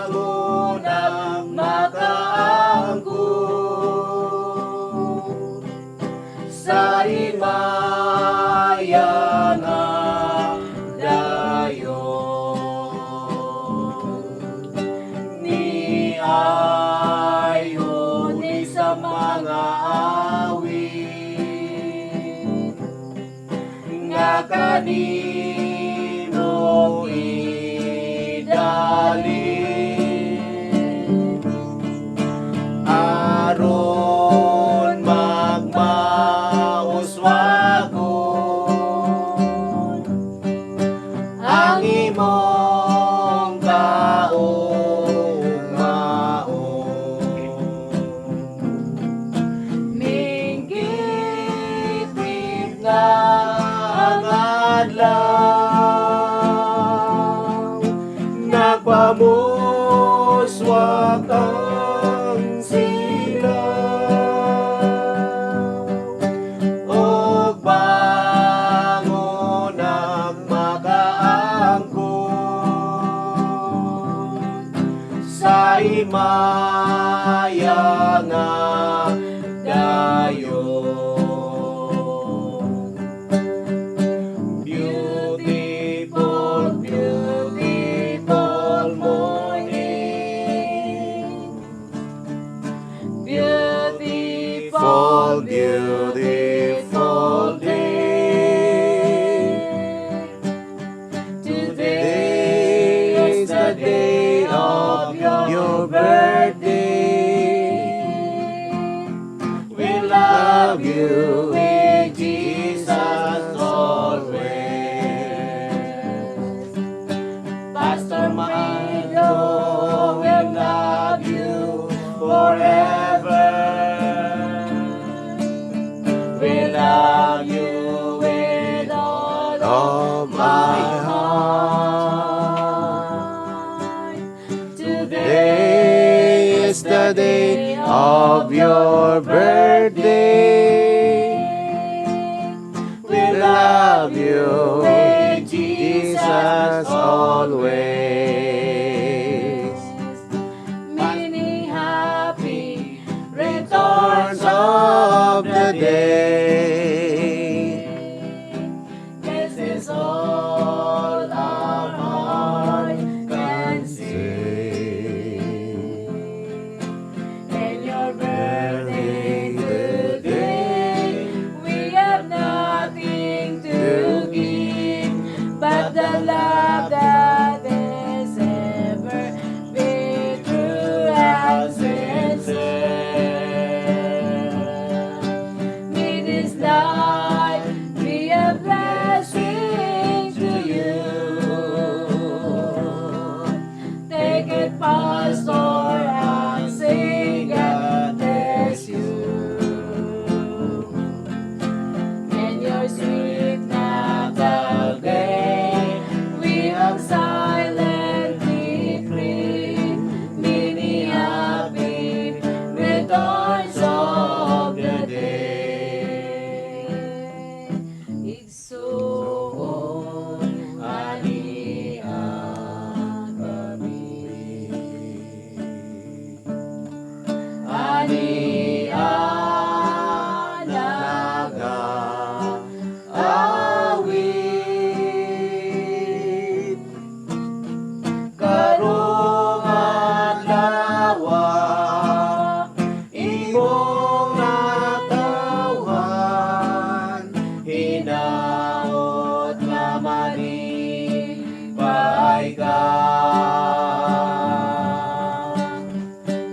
Bago na makaangko kanimo idalin aron magmauswagon ang imong kaugmaon. Minggitip na ang adlaw, nagpamuswak ang silaw, ug bangon ang makaangkon sa himaya nga dayon. Beautiful, beautiful morning. Beautiful, beautiful day. Today is the day of your birthday. We love you with Jesus always. Pastor Mando, we love you forever. We love you with all of my heart. Today is the day of your birthday. We love you with Jesus always. Many happy returns of the day. This is all our heart can say. And your birthday today, we have nothing to give but the love that is ever be true and sincere. May this life be a blessing to you. Take it, Pastor, and sing God bless you. And your sweet Natal day, we have silently prayed. Many happy returns of the day. Igsoon ani ang kami, ani ang nag-awit karong adlaw imong natawhan, hinaot nga malipay ka.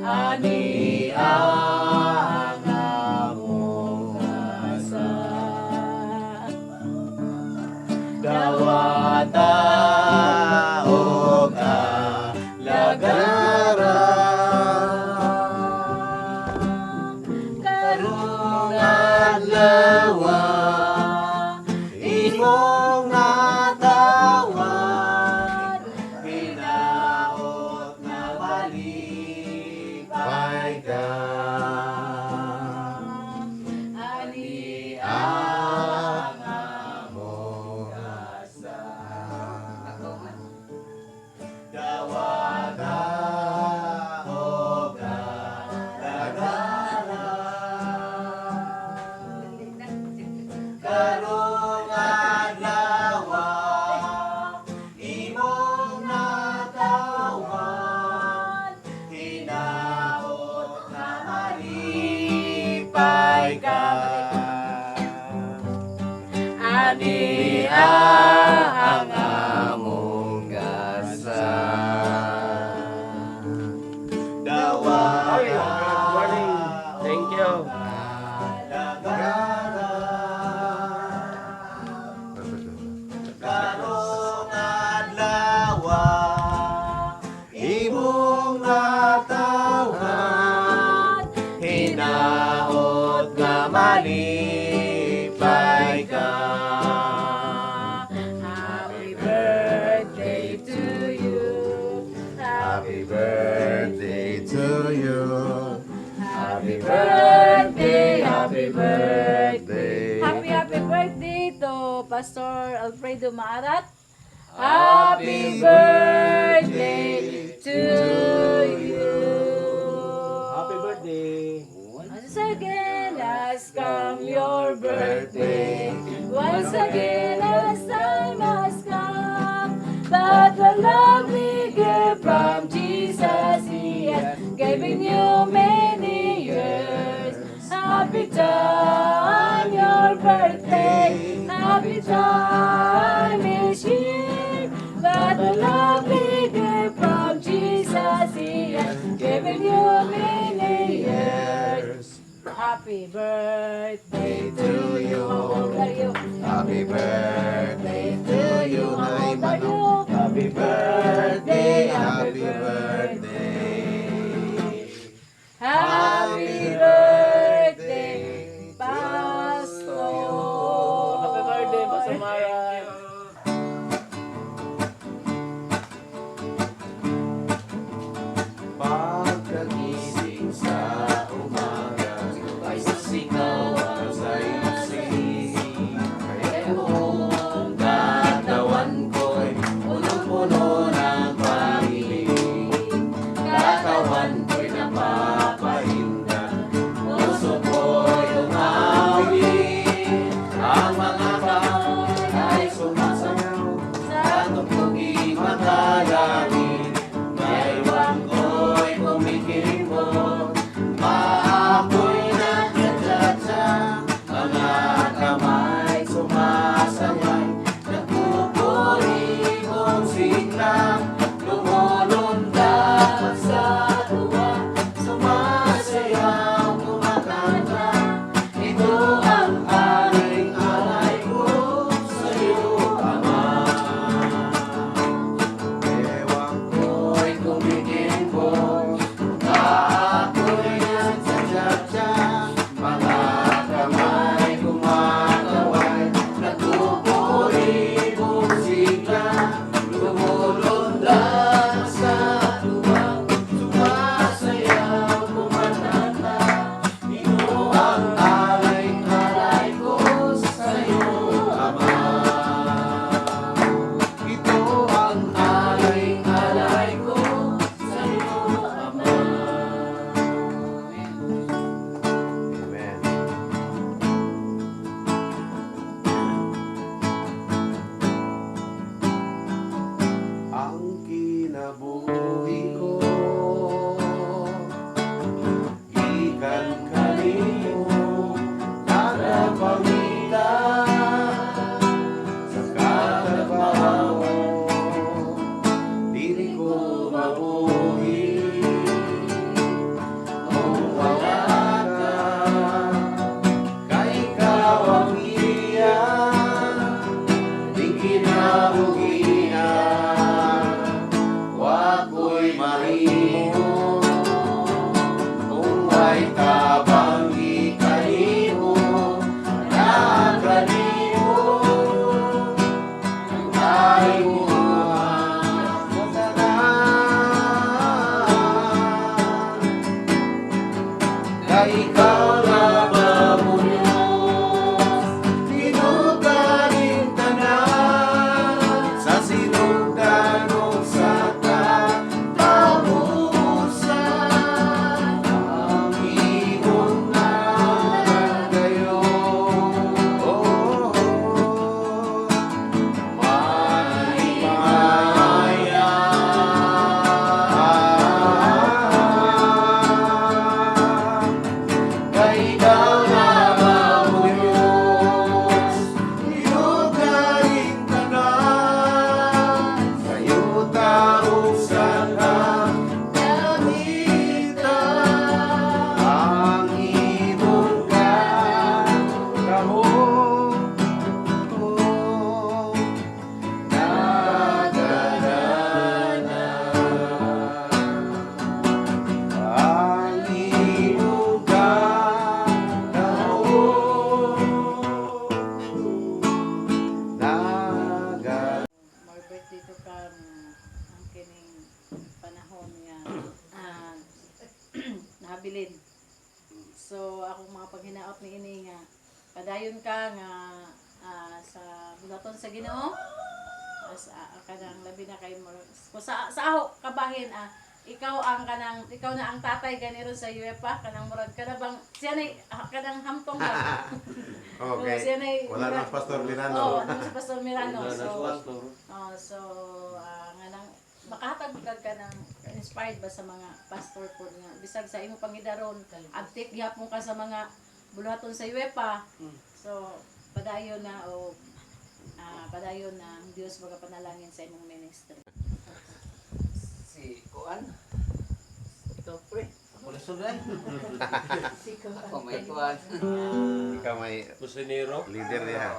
Ani ang among asa, dawata og alagaran. Karong adlaw imong natawan, hinaot nga malipay ka. Ani ang among asa, dawata og alagaran. Karong adlaw imong natawan, hinaot nga malipay Good morning. Thank you. Karong adlaw imong natawhan, hinaot nga malipay ka. Happy birthday to you. Happy birthday to you. Happy birthday, happy birthday. Happy Happy birthday to Pastor Alfredo Maarat. Happy birthday to you. Happy birthday. Once again has come your birthday. Once again as time has come. But the lovely gift from Jesus, He has given you many years. Happy time, your birthday. Happy time is here. But the lovely gift from Jesus, He has given you many years. Happy birthday to you. How old are you? Happy birthday to you. How old are you? Happy birthday, happy birthday. Happy birthday, Pastor. Happy birthday, Pastor Marat. Pagkagising sa umaga, ay sisigaw ang saysay. Kaya buong katawan ko'y punong-puno ng pag-ibig. Katawan ko'y napapahinga, puso ko'y umawit. Ang mga kamay ay sumasayaw sa tugtuging makalangit. Ngayon ko'y kumikimot, maapoy nagtsatsa, mga kamay sumasayay, nagpupuri kong sigla, lumulundag sa tuwa, sumasayaw, kumakanta. Ito ang aking alay ko sa'yo, Ama. Ewan ko'y kumikimbot, ako'y nagsadyadya, mga kamay kumakaway, nagpupuri mong sigla, lumulundag sa tuwa, sumasayaw, kumakanta. Ito ang alay ko sa'yo, Ama. Ito ang alay ko sa'yo, Ama. Amen. Ang kinabuhi ko, ikan kanino, nagapangitan sa katabaho. Dili ko mabuhi kung wala ka, kay ikaw ang iyan, di kinabuhian. Wako'y mahimo kung may tabanggi kanimo, nakanimo ay buwan sa tanan. Kay ikaw na mabunyos, tinugaling tanan, sa sinugdan o sa katapusan. Ang imong nagayon, maligaya. Kay So akong mga paghinaot ni ini nga padayon ka nga sa bulaton sa Ginoo. Kanang labi na kay mo sa aho kabahin ikaw na ang tatay ganiro sa UEFA kanang murag ka na bang siya na kanang hamtong ba. Okay. Siya na Wala na Pastor Oo, Mirano. si Pastor Mirano. Wala na So, pastor. so nga nang makahatag ka ng inspired ba sa mga pastor po nga bisag sa imo pangidaron abtik gyapon ka sa mga buluhaton sa UEFA. So padayon na padayon na ang Dios magapanalangin sa imong ministry. Si Kuan, Ikaw, pre. ako na sudan. Si Ako may Kuan. Ikaw may Kusinero. leader niya.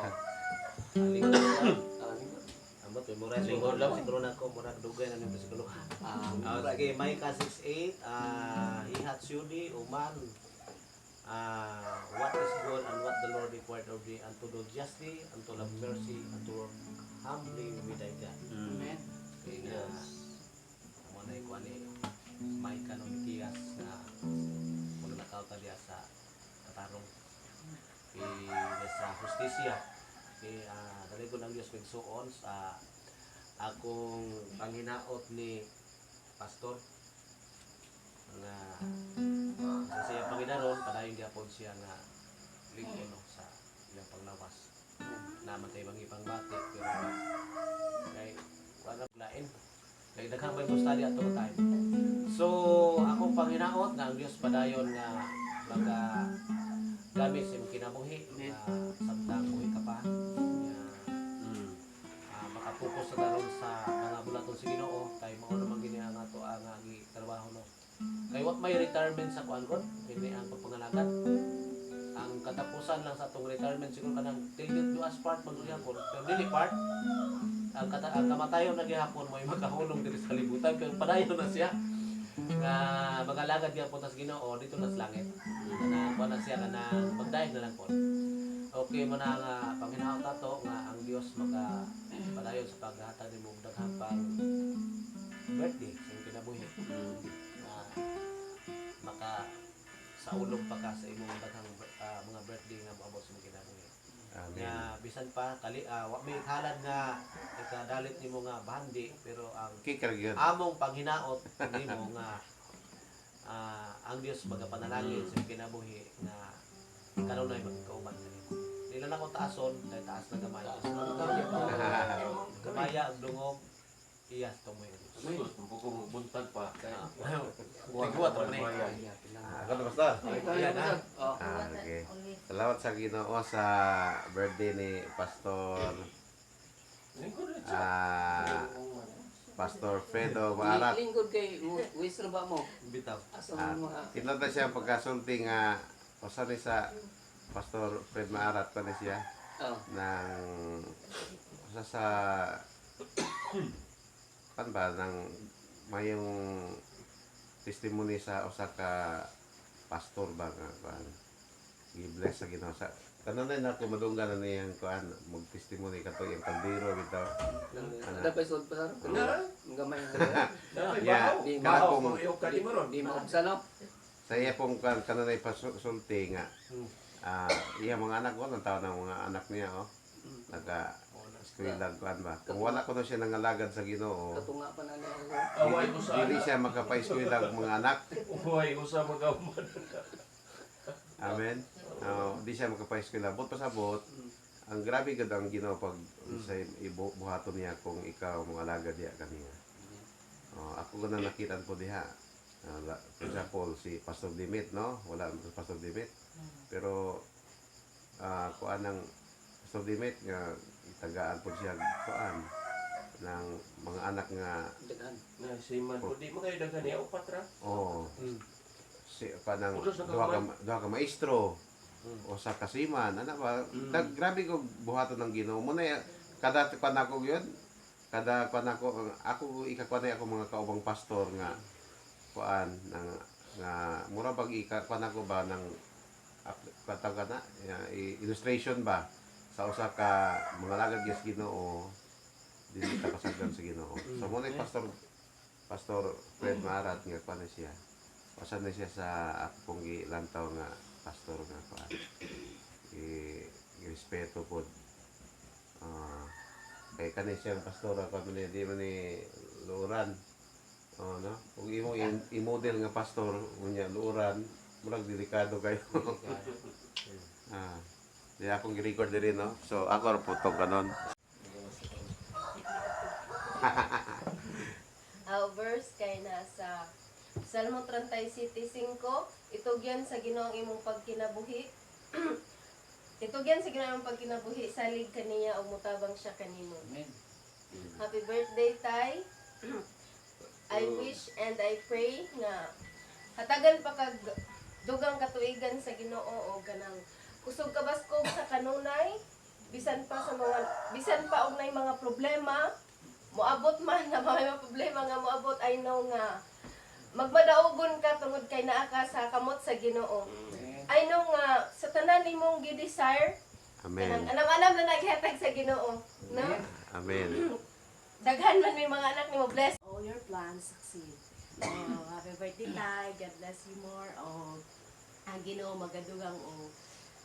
Amot may mura siguro lang siguro na ko mura dugay na nimo siguro. Sige, may ka 68 hihat syudi uman what is good and what the Lord required of thee unto do justly, unto love mercy, unto humbly with thy God. Amen. Kaya mo na ikuan ni may kanon ni Tiyas na muna nakauta diya sa katarong sa justisya. Daligon ang Diyos pagsuon sa akong panghinaot ni Pastor nga sa siya pangidaron padayon gyapon siya nga lingkod no, sa iyang panglawas naman kay mga ipangbati pero kay wala lain kay daghang Bible study ato time. So akong panghinaot nga ang Dios padayon nga maga gamit sa imong kinabuhi nga samtang buhi ka pa nga makapokus sa daron sa mga bulaton sa Ginoo kay mao naman gini ang ato ang trabaho no. Kay what may retirement sa kuan kon hindi ang pagpangalagat ang katapusan lang sa atong retirement siguro kanang till death do us part magyapon pero dili part ang kamatayon na gihapon mo makahulong diri sa libutan kay padayon na siya nga magalagad gyapon ta sa Ginoo dito na sa langit na kuan na siya kanang magdaig na lang po. Okay mo na nga panghinaot ato nga ang Dios maka padayon sa paghatag nimo og daghang pang birthday sa imong kinabuhi. Maka sa ulog pa ka sa imong daghang mga birthday nga moabot sa imong kinabuhi. Amen. Nga bisan pa wa may halad nga ikadalit nimo nga bandi pero ang Kikar gyud. among panghinaot nimo nga ang Dios magapanalangin sa imong kinabuhi nga kanunay magkauban sa nimo. Dili na ko taason kay taas na gamay. Gamaya ang dungog iyas tumoy. Uy, kung buntag pa. Tigwa to ni. Ako na Pastor. Yan ha. Oh. Okay. Salamat sa Ginoo sa birthday ni Pastor Pastor Fredo Maarat. Lingkod kay wisra ba mo? Bitaw. Asa mo mga Tinata siya pagkasulti nga usa ni sa Pastor Fred Maarat pa na siya ng usa sa kan ba ng mayong testimony sa usa ka pastor ba nga kuan gi-bless sa Ginoo sa tanan na ako madunggan na niyang kuan mag testimony kato yung kaldero bitaw. dapat sud pa sa gamay Yeah, Di kana mo pong di mo obsano. sa iya pong kananay pasulti nga iya mga anak ko, ng taon ng mga anak niya, nag-eskwela kuan ba. Kung wala ko na siya nangalagad sa Ginoo, Katunga pa na niya. Away ko sa hindi siya makapa-eskwela ng mga anak. Away ko sa magawan. Amen. Hindi siya makapa-eskwela. Bot pa sa bot, ang grabe gud ang Ginoo pag sa ibuhaton niya kung ikaw mga alagad diya kaniya. Ako gud nakitaan po diha. For example, si Pastor Dimit, no? Wala si Pastor Dimit. Pero kuan ng Pastor Dimit nga itagaan po siya kuan ng mga anak nga Daghan. Na si man po di mo kayo daghan niya upat ra. si kanang Ulos na duha ka maestro o sa kasiman ana ba grabe ko buhaton ng Ginoo mo na kada kuan ako yun kada kuan ako ikakuan ako mga kaubang pastor nga kuan nga mura bag ikakuan ako ba ng katawag na illustration ba sa usa ka mga lagad yes Ginoo dili ta kasagdan sa Ginoo so mo na Pastor Fred Maarat nga kuan siya Pasan na siya sa akong gilantaw nga pastor nga kuan. I-respeto po. Kay kani siyang pastor ako di man ni luuran. No? Kung imong i-model nga pastor unya luuran, murag delikado kayo. Di akong gi-record diri no. So ako ra putong kanon. Verse kay nasa Salmo 37:5, itugyan sa Ginoong imong pagkinabuhi. Itugyan sa Ginoong imong pagkinabuhi, salig kaniya ug mutabang siya kanimo. Amen. Happy birthday, Tay. I wish and I pray nga hatagan pa kag dugang katuigan sa Ginoo o ganang kusog kabaskog sa kanunay bisan pa og nay mga problema moabot man na may mga problema nga moabot, I know nga magmadaugon ka tungod kay naa ka sa kamot sa Ginoo. I know nga sa tanan nimong gi-desire Amen. anam-anam na naghatag sa Ginoo, no? Amen. Daghan man may mga anak nimo, bless All your plans succeed. Oh, happy birthday, Tay. God bless you more. Oh, ang Ginoo magadugang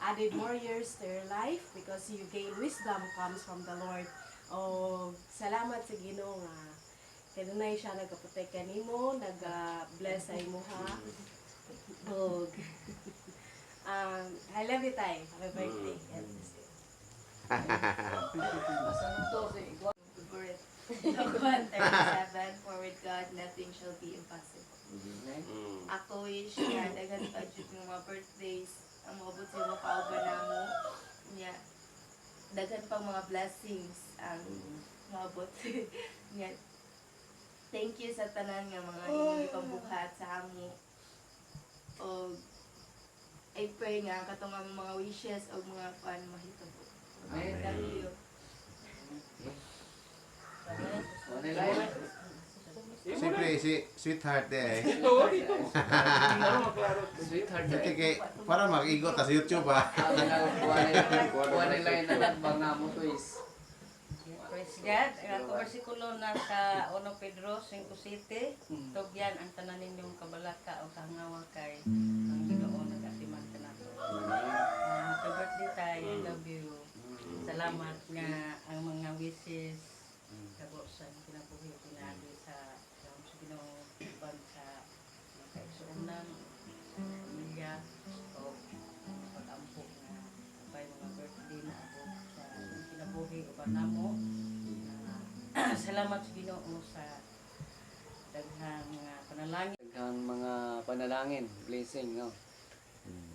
added more years to your life because you gain wisdom comes from the Lord. Oh, salamat sa Ginoo nga kanunay siya nagaprotect kanimo, nag-bless sa imo ha. Og I love you, Tay. Happy birthday. God bless you. Asa na to si Igwa? Birth. Luke 1:37, for with God nothing shall be impossible. Amen. Ako wish nga daghan pa jud ng mga birthdays ang maabot sa mga kauban namo. Nya daghan pang mga blessings ang maabot. Nya thank you sa tanan nga mga inyong ipambuhat sa amo. O I pray nga katong ang mga wishes o mga fan mahitabo. Amen. Thank you. Wala lang. Siyempre, si Sweetheart eh. Dito. Sweetheart. Dito kay, para mag-igot sa YouTube ah. Wala lang na banga mo to is. Praise God. Ang ako bersikulo na sa 1 Pedro 5:7. Tugyan ang tanan ninyong kabalaka o kahangawa kay ang Ginoo nag-atiman kanato. Happy birthday, Tay. I love you. Salamat nga ang mga wishes kabo sa kinabuhi pinagi sa Ginoo uban sa kaigsuonan sa pamilya o pag-ampo nga may mga birthday na ako sa kinabuhi uban namo. Salamat sa Ginoo sa daghang mga panalangin. Daghang mga panalangin, blessing, no?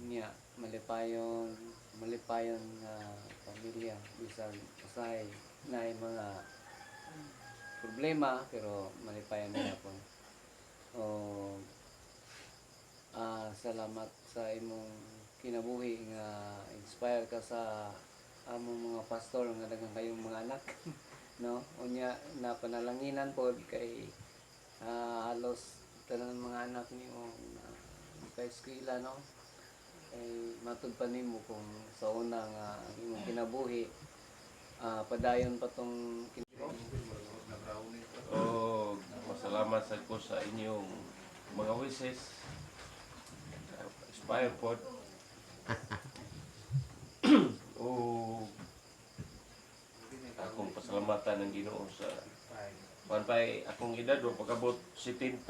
Niya, malipayon pamilya, bisan usahay na mga problema, pero malipayon nila po. Salamat sa imong kinabuhi nga inspire ka sa among mga pastor nga daghang kayong mga anak. No, unya na panalanginan pod kay halos tanan mga anak nimo kay eskwela, no, kay matud pa nimo kung sa una nga ang imong kinabuhi padayon pa tong Masalamat sa ko sa inyong mga wishes. Inspire pod. Akong pasalamatan ng Ginoo sa panpay akong edad o pagabot 70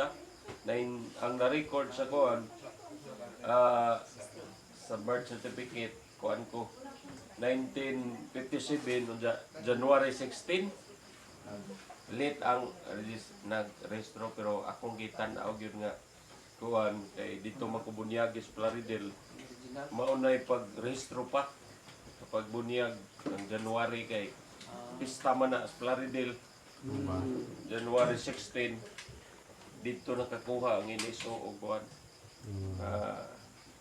na ang na-record sa kuan sa birth certificate kuan ko 1957 on January 16 late ang nag-restro pero akong gitan-aw gyud nga kuan kay dito makubunyag is Plaridel maunay pag-restro pa kapag bunyag ng January kay pista man na sa Plaridel January 16 dito nakakuha ang iniso o kuan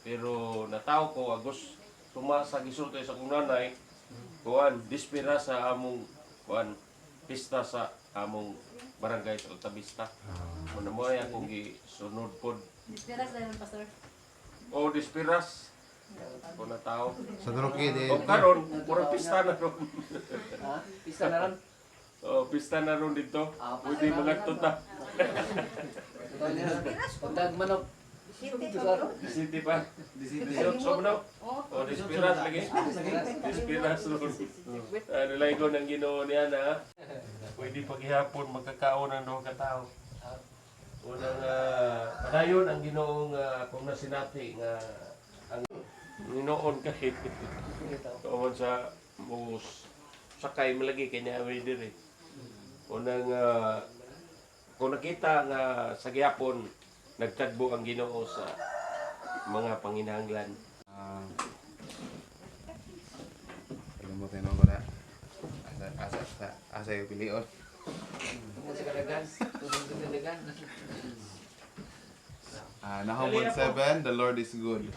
pero nataw ko Agos tumasa gisulti sa kong nanay kuan dispira sa among kuan pista sa among barangay sa Altavista. Muna mo ay akong gisunod pod. Dispiras na yung pastor. O dispiras ko na tao. Sa Droki din. O karon pura pista na ron. pista na ron. O pista na ron dito. Pwede managtuta. Dag manok. City pa. Disot sobno. O dispiras lagi. Dispiras ron. Ano lang ko ng Ginoo niya na pwede paghihapon magkakaon ng duha ka tawo. Unang padayon ang Ginoo nga kung nasinati nga ang Ginoon kay tuon sa mus sakay malagi kanya away diri. Unang kung nakita nga sa gihapon nagtagbo ang Ginoo sa mga panginahanglan. Pagkamutin mo ko na. Asa yung pilion. Nahumon 7, the Lord is good.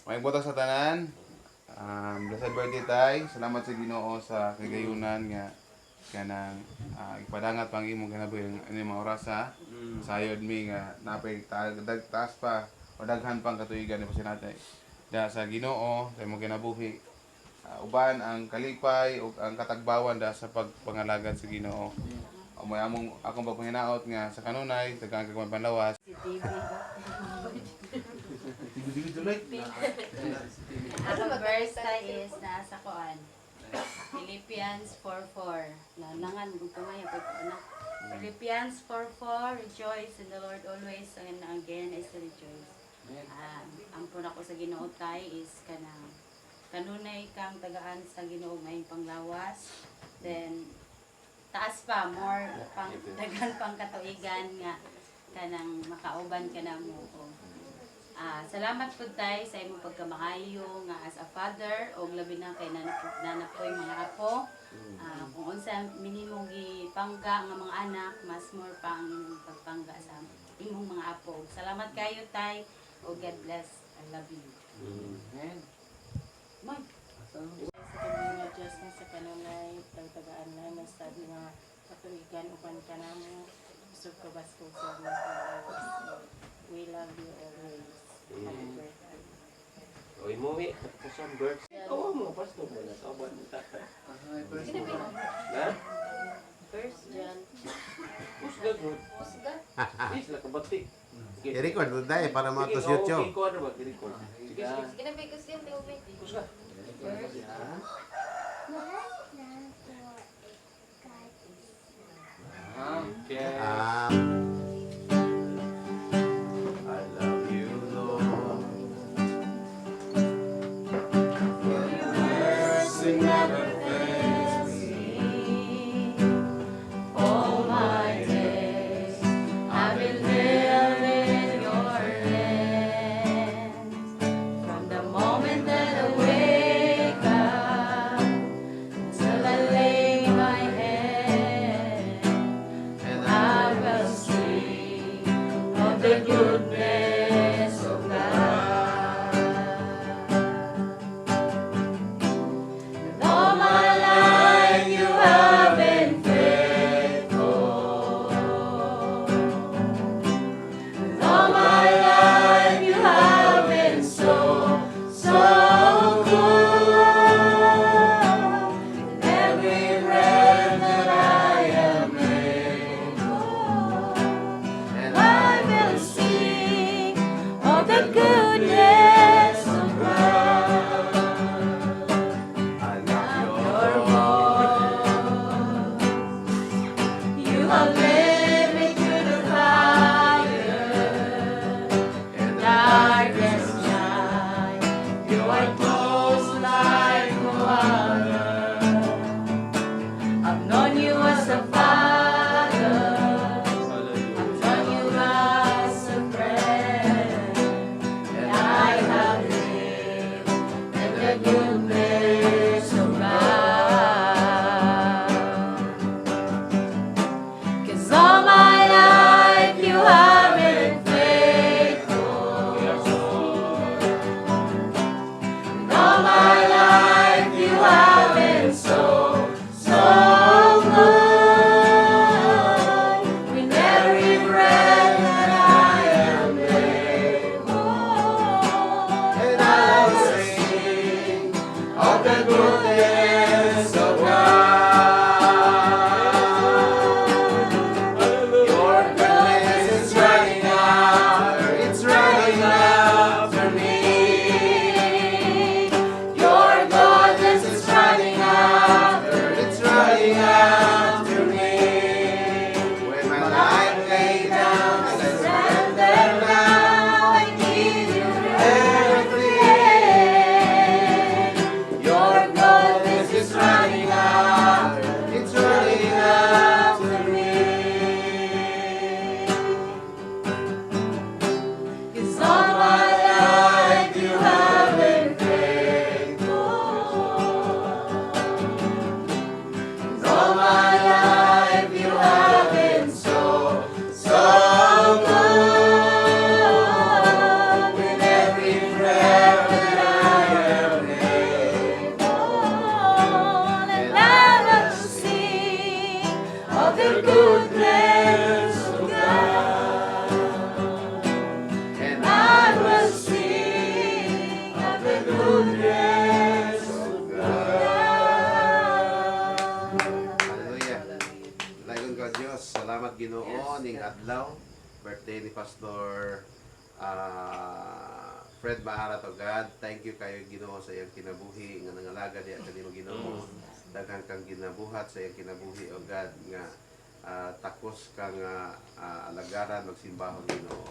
May buta sa tanan. Blessed birthday tay. Salamat sa Ginoo sa kagayunan nga kanang ipadangat pang imong kinabuhi ani mga oras ha. Sayod mi nga napay taas pa o daghan pang katuigan ni pasinatay. Da sa Ginoo sa imong kinabuhi. Uban ang kalipay ug ang katagbawan da sa pagpangalagad sa Ginoo. May among akong pagpanginaot nga sa kanunay daghang kag panlawas. Ang verse is nasa koan. Philippians 4:4. Langan kung kamay pag anak. Philippians 4:4. Rejoice in the Lord always, and again is to rejoice. Ang puna ko sa Ginoo tay is kanunay kang tagaan sa Ginoo may panglawas. Then taas pa more pang dagan pang katuigan nga kanang makauban ka na mo. Salamat po tayo sa imong pagkamaayo nga as a father o labi na kay nanapoy mga apo. Kung unsa minimong gipangga nga mga anak, mas more pa ang imong pagpangga sa imong mga apo. Salamat kayo tay o God bless. I love you. Amen. Sa mga Diyos nga sa kanunay, pagtagaan na sa mga katuigan upan ka namo. Gusto ka basko sa mga panglawas. We love you always. Happy birthday. O imuwi sa some birds. Oo mo pasto mo na sa uban mo tatay. Na? First John. Usga good. Usga. Isla kabati. I-record mo tayo para matos YouTube. Okay, ko ano ba i-record? Sige. Sige na, Big. Gusto yung Big. Usga. Okay. I love you, Lord. Your mercy never fails me. All my days I will live in your land. From the moment that I wake up till I lay my head, And I will sing of the goodness of God. And all my life you have been faithful. And all my life you have been so, so good. And every breath that I am able, And I will sing Ginoo ning adlaw, birthday ni Pastor Fred Maharat o God. Thank you kayo Ginoo sa iyang kinabuhi nga nangalaga diha kanimo Ginoo. Daghang kang ginabuhat sa iyang kinabuhi o God nga takos kang alagaran magsimbahon Ginoo.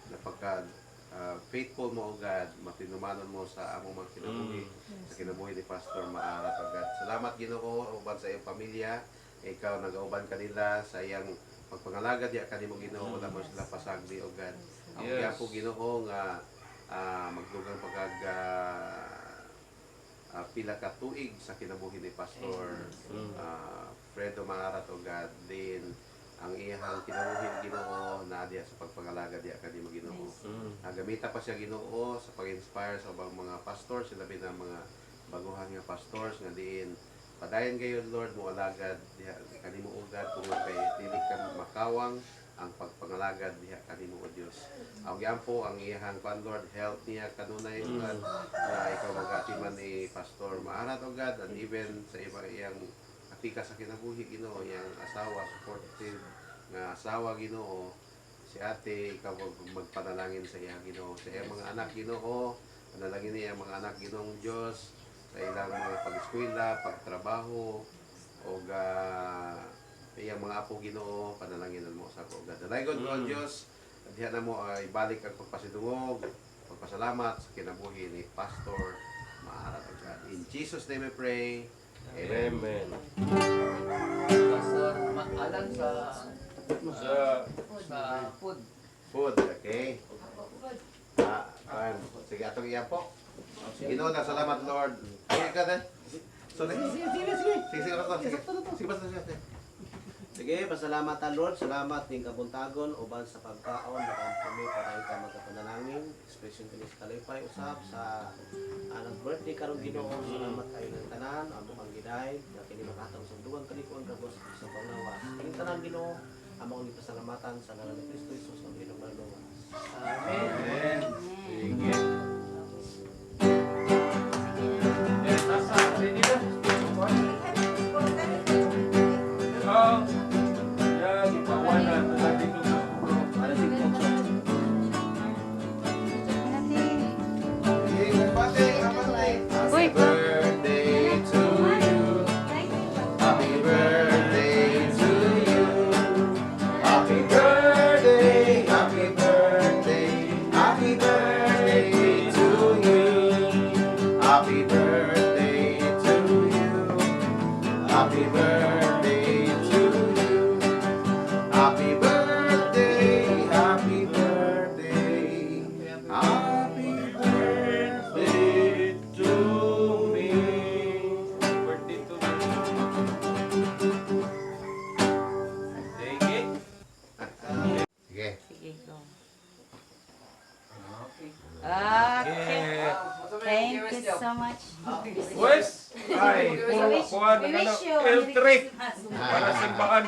Napagka faithful mo o God, matinumanon mo sa among mga kinabuhi, sa kinabuhi ni Pastor Maharat o God. Salamat Ginoo uban sa iyang pamilya. Ikaw nag-auban kanila sa iyang pagpangalaga diha kanimo Ginoo, wala mo sila pasagdi o God. Ang Yes. po Ginoo nga magdugang pagag pila ka tuig sa kinabuhi ni Pastor Fredo Maharat o God. Din ang iyang kinabuhi Ginoo na diha sa pagpangalaga diha kanimo Ginoo. Gamita pa siya Ginoo sa pag-inspire sa ubang mga pastors, sila na mga baguhan nga pastors nga diin padayon kayo Lord mo alagad diha kanimo o God kung kay dili ka makawang ang pagpangalagad diha kanimo o Dios. Ang giampo ang iyang Lord health niya kanunay o God na ikaw mag-atiman ni Pastor Maharat o God and even sa iba iyang kapika sa kinabuhi Ginoo iyang asawa supportive nga asawa Ginoo si ate ikaw magpanalangin sa iyang Ginoo sa iyang mga anak Ginoo panalangin niya ang mga anak Ginoong Dios sa ilang mga pag-eskwela, pagtrabaho o iyang mga apo Ginoo panalanginan mo sa ako God. Dalaygon ko ang Dios diha na mo ay balik ang pagpasidungog, pagpasalamat sa kinabuhi ni Pastor Maharat o God. In Jesus name I pray. Amen. Amen. Pastor, alam sa food. Food, okay? Sige, atong iyan po. Ginoo na salamat Lord. Sige ka din. Sorry. Sige, basta. Sige, pasalamatan Lord, salamat ning kabuntagon uban sa pagkaon ug kami para ka magpanalangin, expression kini sa kalipay usab sa anang birthday karon Ginoo. Salamat kayo ng tanan, amo kang gidayeg, na kini makatang sa dugang kalikon kabos sa panglawas. Kini tanan Ginoo, among ni pasalamatan sa ngalan ni Kristo Jesus ang Ginoo Manluwas. Amen. Amen. Sige. Nasa, sige na. Yan, ipawanan na dito sa ulo. Para si Poncho. Happy birthday to you. Happy birthday to you. Happy birthday, happy birthday, happy birthday to you. Happy birthday to you. Happy birthday to you. Happy birthday, happy birthday, happy birthday to me. Birthday to me. Sige. Sige. Sige, go. Okay. Thank you so much. Wes, ay, puro kuhan ng We wish you L3 Merry Christmas. para simbahan.